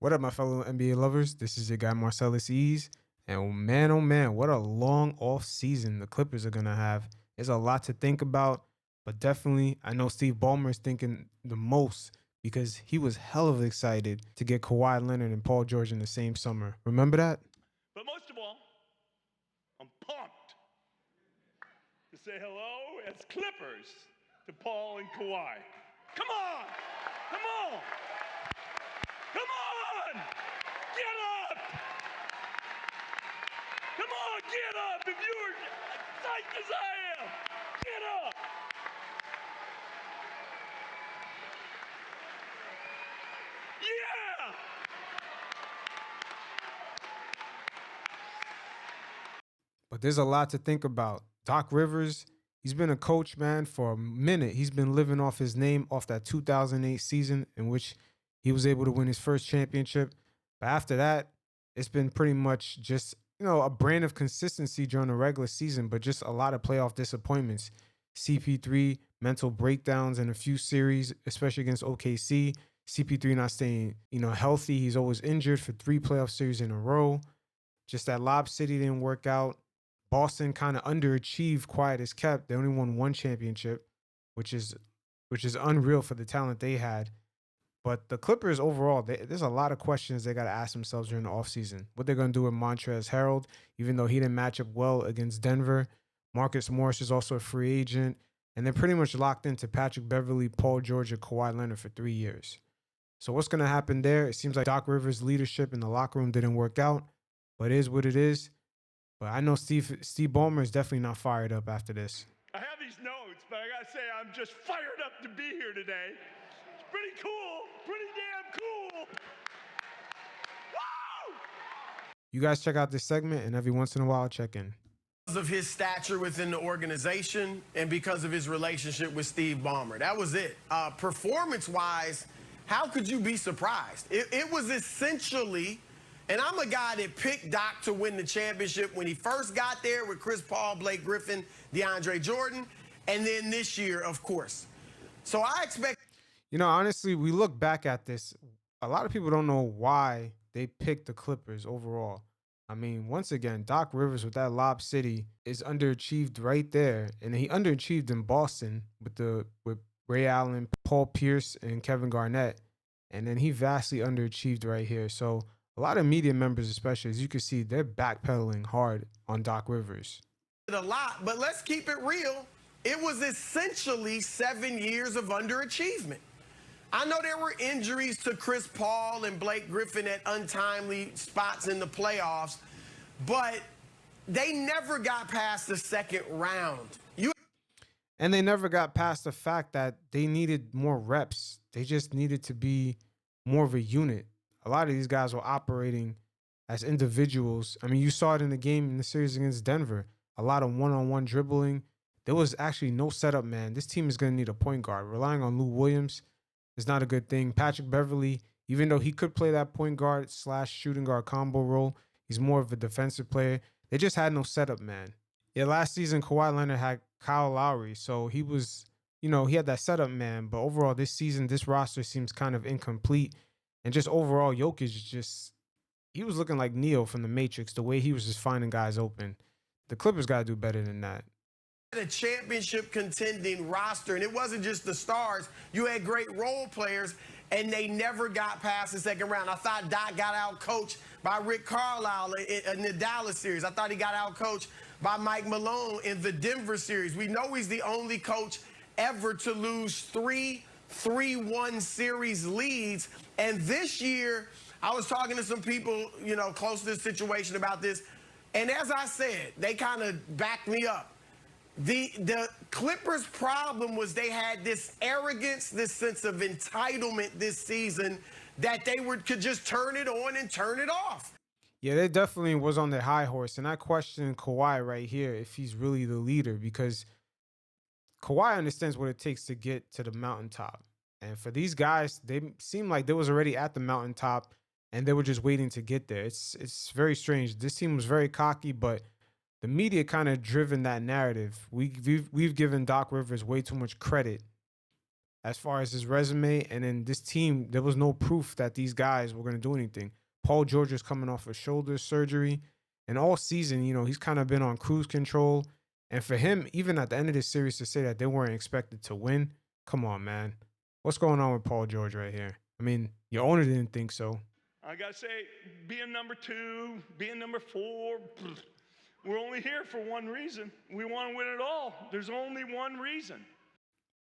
What up, my fellow NBA lovers? This is your guy Marcellus Ease. And oh man, what a long off season the Clippers are gonna have. There's a lot to think about, but definitely I know Steve Ballmer is thinking the most because he was hell of excited to get Kawhi Leonard and Paul George in the same summer. Remember that? But most of all, I'm pumped to say hello as Clippers to Paul and Kawhi. Come on! Come on! Come on! Get up! Come on, get up! If you're psyched as I am, get up! Yeah! But there's a lot to think about. Doc Rivers, he's been a coach, man, for a minute. He's been living off his name off that 2008 season in which he was able to win his first championship. But after that, it's been pretty much just, a brand of consistency during the regular season, but just a lot of playoff disappointments. CP3, mental breakdowns in a few series, especially against OKC. CP3 not staying, healthy. He's always injured for 3 playoff series in a row. Just that Lob City didn't work out. Boston kind of underachieved, quiet as kept. They only won 1 championship, which is unreal for the talent they had. But the Clippers overall, there's a lot of questions they got to ask themselves during the offseason. What they're going to do with Montrezl Harrell, even though he didn't match up well against Denver. Marcus Morris is also a free agent. And they're pretty much locked into Patrick Beverley, Paul George, and Kawhi Leonard for 3 years. So what's going to happen there? It seems like Doc Rivers' leadership in the locker room didn't work out, but it is what it is. But I know Steve Ballmer is definitely not fired up after this. I have these notes, but I gotta say I'm just fired up to be here today. It's pretty cool, pretty damn cool. Woo! You guys check out this segment, and every once in a while, I'll check in. Because of his stature within the organization and because of his relationship with Steve Ballmer. That was it. Performance-wise, how could you be surprised? It was essentially, and I'm a guy that picked Doc to win the championship when he first got there with Chris Paul, Blake Griffin, DeAndre Jordan, and then this year, of course. So I expect... Honestly, we look back at this, a lot of people don't know why they picked the Clippers overall. I mean, once again, Doc Rivers with that Lob City is underachieved right there. And he underachieved in Boston with Ray Allen, Paul Pierce, and Kevin Garnett. And then he vastly underachieved right here. So a lot of media members, especially, as you can see, they're backpedaling hard on Doc Rivers. A lot, but let's keep it real. It was essentially 7 years of underachievement. I know there were injuries to Chris Paul and Blake Griffin at untimely spots in the playoffs, but they never got past the second round. And they never got past the fact that they needed more reps. They just needed to be more of a unit. A lot of these guys were operating as individuals. I mean, you saw it in the game in the series against Denver. A lot of one-on-one dribbling. There was actually no setup, man. This team is going to need a point guard. Relying on Lou Williams is not a good thing. Patrick Beverley, even though he could play that point guard / shooting guard combo role, he's more of a defensive player. They just had no setup, man. Yeah, last season, Kawhi Leonard had Kyle Lowry, so he was, he had that setup, man. But overall, this season, this roster seems kind of incomplete. And just overall, Jokic he was looking like Neo from the Matrix, the way he was just finding guys open. The Clippers got to do better than that. A championship contending roster, and it wasn't just the stars. You had great role players, and they never got past the second round. I thought Doc got out coached by Rick Carlisle in the Dallas series. I thought he got out coached by Mike Malone in the Denver series. We know he's the only coach ever to lose 3-1 series leads. And this year, I was talking to some people, close to this situation about this. And as I said, they kind of backed me up. The Clippers' problem was they had this arrogance, this sense of entitlement this season that they could just turn it on and turn it off. Yeah, they definitely was on their high horse. And I question Kawhi right here if he's really the leader, because Kawhi understands what it takes to get to the mountaintop. And for these guys, they seem like they was already at the mountaintop and they were just waiting to get there. It's very strange. This team was very cocky, but the media kind of driven that narrative. We've given Doc Rivers way too much credit as far as his resume. And then this team, there was no proof that these guys were going to do anything. Paul George is coming off a shoulder surgery. And all season, he's kind of been on cruise control. And for him, even at the end of this series, to say that they weren't expected to win, come on, man. What's going on with Paul George right here? I mean, your owner didn't think so. I got to say, being number 2, being number 4, we're only here for one reason. We want to win it all. There's only one reason.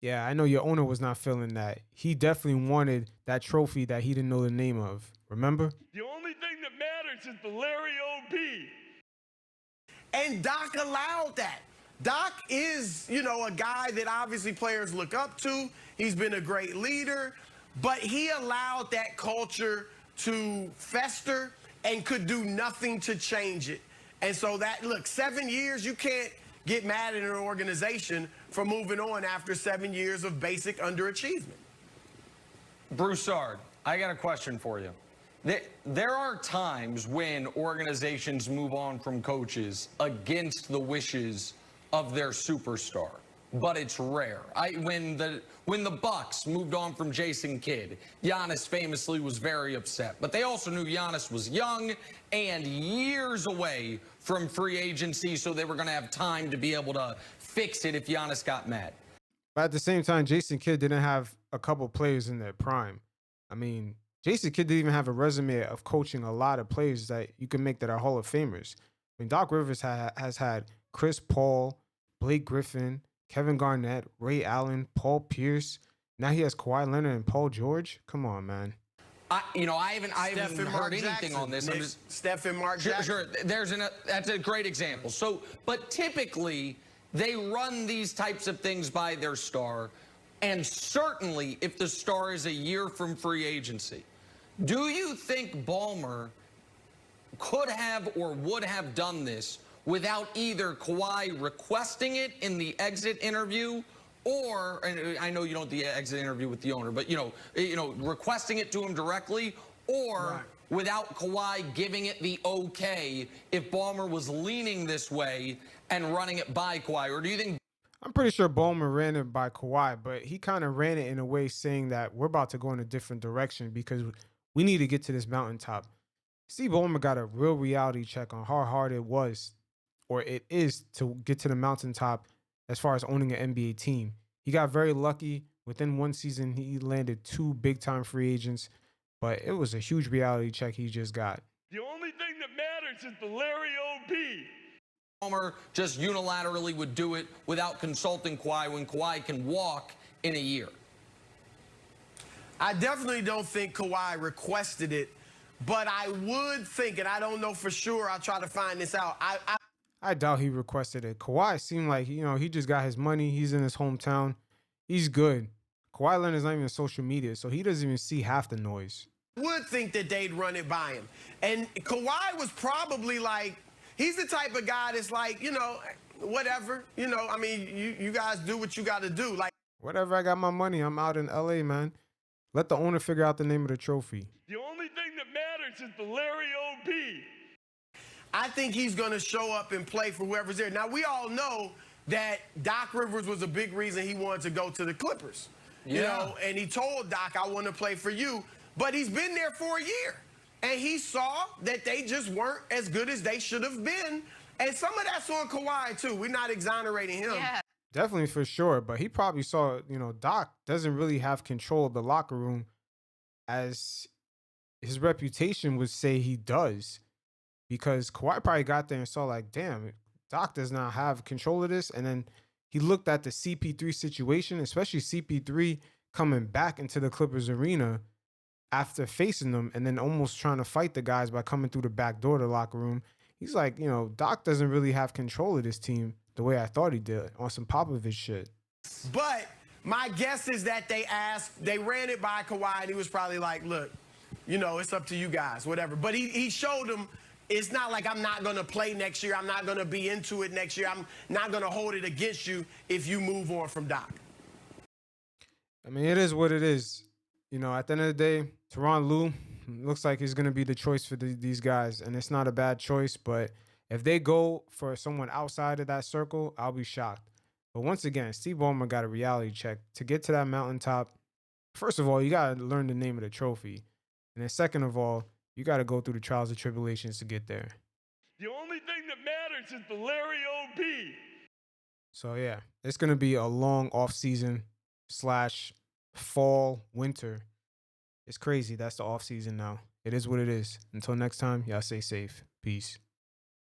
Yeah, I know your owner was not feeling that. He definitely wanted that trophy that he didn't know the name of. Remember? The only thing that matters is the Larry O.B. And Doc allowed that. Doc is, a guy that obviously players look up to. He's been a great leader, but he allowed that culture to fester and could do nothing to change it. And so 7 years, you can't get mad at an organization for moving on after 7 years of basic underachievement. Broussard, I got a question for you. There are times when organizations move on from coaches against the wishes of their superstar, but it's rare. When the Bucks moved on from Jason Kidd, Giannis famously was very upset, but they also knew Giannis was young and years away from free agency, so they were going to have time to be able to fix it if Giannis got mad. But at the same time, Jason Kidd didn't have a couple players in their prime. I mean, Jason Kidd didn't even have a resume of coaching a lot of players that you can make that are Hall of Famers. I mean, Doc Rivers has had Chris Paul, Blake Griffin, Kevin Garnett, Ray Allen, Paul Pierce. Now he has Kawhi Leonard and Paul George. Come on, man. I haven't heard anything on this. Steph and Mark Jackson. Sure. That's a great example. So, but typically they run these types of things by their star, and certainly if the star is a year from free agency. Do you think Ballmer could have or would have done this without either Kawhi requesting it in the exit interview, or, and I know you don't the exit interview with the owner, but requesting it to him directly, or without Kawhi giving it the okay if Ballmer was leaning this way and running it by Kawhi? Or do you think? I'm pretty sure Ballmer ran it by Kawhi, but he kind of ran it in a way saying that we're about to go in a different direction because we need to get to this mountaintop. Steve Ballmer got a real reality check on how hard it was, or it is, to get to the mountaintop as far as owning an NBA team. He got very lucky. Within one season, he landed 2 big-time free agents, but it was a huge reality check he just got. The only thing that matters is the Larry O.B. Ballmer just unilaterally would do it without consulting Kawhi when Kawhi can walk in a year. I definitely don't think Kawhi requested it, but I would think, and I don't know for sure, I'll try to find this out. I doubt he requested it. Kawhi seemed like, he just got his money. He's in his hometown. He's good. Kawhi Leonard's not even on social media, so he doesn't even see half the noise. Would think that they'd run it by him. And Kawhi was probably like, he's the type of guy that's like, whatever. You guys do what you got to do. Like, whatever, I got my money. I'm out in L.A., man. Let the owner figure out the name of the trophy. The only thing that matters is the Larry O.B. I think he's going to show up and play for whoever's there. Now, we all know that Doc Rivers was a big reason he wanted to go to the Clippers. And he told Doc, I want to play for you. But he's been there for a year. And he saw that they just weren't as good as they should have been. And some of that's on Kawhi, too. We're not exonerating him. Yeah. Definitely, for sure. But he probably saw, Doc doesn't really have control of the locker room as his reputation would say he does. Because Kawhi probably got there and saw like, damn, Doc does not have control of this. And then he looked at the CP3 situation, especially CP3 coming back into the Clippers arena after facing them and then almost trying to fight the guys by coming through the back door of the locker room. He's like, Doc doesn't really have control of this team the way I thought he did on some Popovich shit. But my guess is that they ran it by Kawhi, and he was probably like, look, it's up to you guys, whatever. But he showed them it's not like I'm not going to play next year. I'm not going to be into it next year. I'm not going to hold it against you if you move on from Doc. I mean, it is what it is. At the end of the day, Tyronn Lue looks like he's going to be the choice for these guys. And it's not a bad choice, but if they go for someone outside of that circle, I'll be shocked. But once again, Steve Ballmer got a reality check. To get to that mountaintop, first of all, you got to learn the name of the trophy. And then second of all, you got to go through the trials and tribulations to get there. The only thing that matters is the Larry O.B. So yeah, it's going to be a long off season / fall, winter. It's crazy. That's the off season now. It is what it is. Until next time, y'all stay safe. Peace.